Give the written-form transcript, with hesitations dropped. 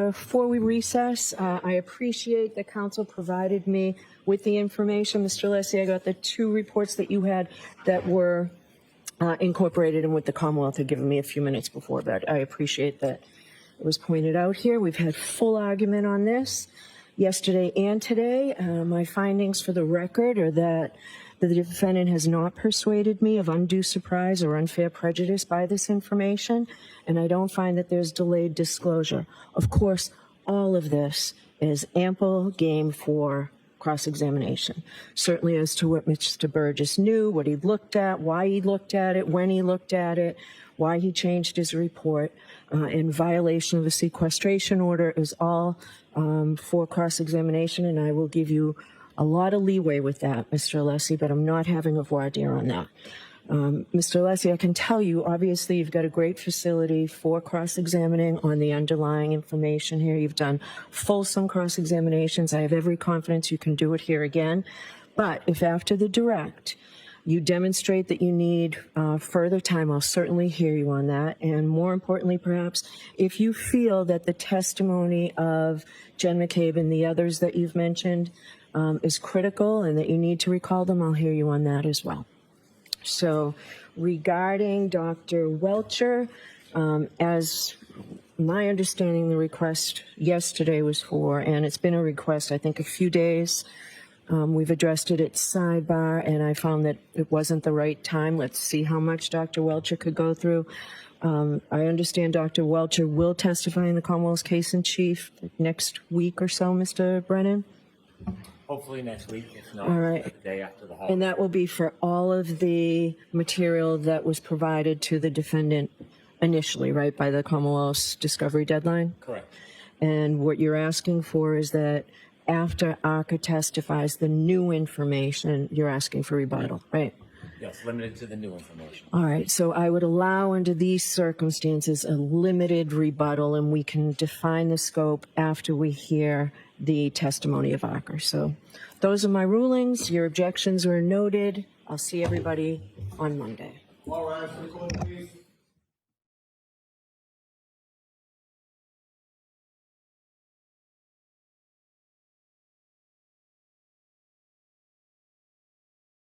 Before we recess, I appreciate the council provided me with the information. Mr. Alessi, I got the 2 reports that you had that were incorporated and what the Commonwealth had given me a few minutes before, but I appreciate that it was pointed out here. We've had full argument on this yesterday and today. My findings for the record are that the defendant has not persuaded me of undue surprise or unfair prejudice by this information, and I don't find that there's delayed disclosure. Of course, all of this is ample game for cross-examination, certainly as to what Mr. Burgess knew, what he looked at, why he looked at it, when he looked at it, why he changed his report, in violation of the sequestration order is all for cross-examination, and I will give you a lot of leeway with that, Mr. Alessi, but I'm not having a voir dire on that. Mr. Alessi, I can tell you, obviously, you've got a great facility for cross-examining on the underlying information here. You've done fulsome cross-examinations. I have every confidence you can do it here again. But if after the direct, you demonstrate that you need further time, I'll certainly hear you on that. And more importantly, perhaps, if you feel that the testimony of Jen McCabe and the others that you've mentioned is critical and that you need to recall them, I'll hear you on that as well. So regarding Dr. Welcher, as my understanding, the request yesterday was for, and it's been a request, I think, a few days. We've addressed it at sidebar, and I found that it wasn't the right time. Let's see how much Dr. Welcher could go through. I understand Dr. Welcher will testify in the Commonwealth's case in chief next week or so, Mr. Brennan? Hopefully next week, if not, all right, the day after the holiday. And that will be for all of the material that was provided to the defendant initially, right, by the Commonwealth's discovery deadline? Correct. And what you're asking for is that after ARCA testifies the new information, you're asking for rebuttal, right? Yes, limited to the new information. All right, so I would allow under these circumstances a limited rebuttal, and we can define the scope after we hear the testimony of ARCA. So those are my rulings. Your objections are noted. I'll see everybody on Monday. All right,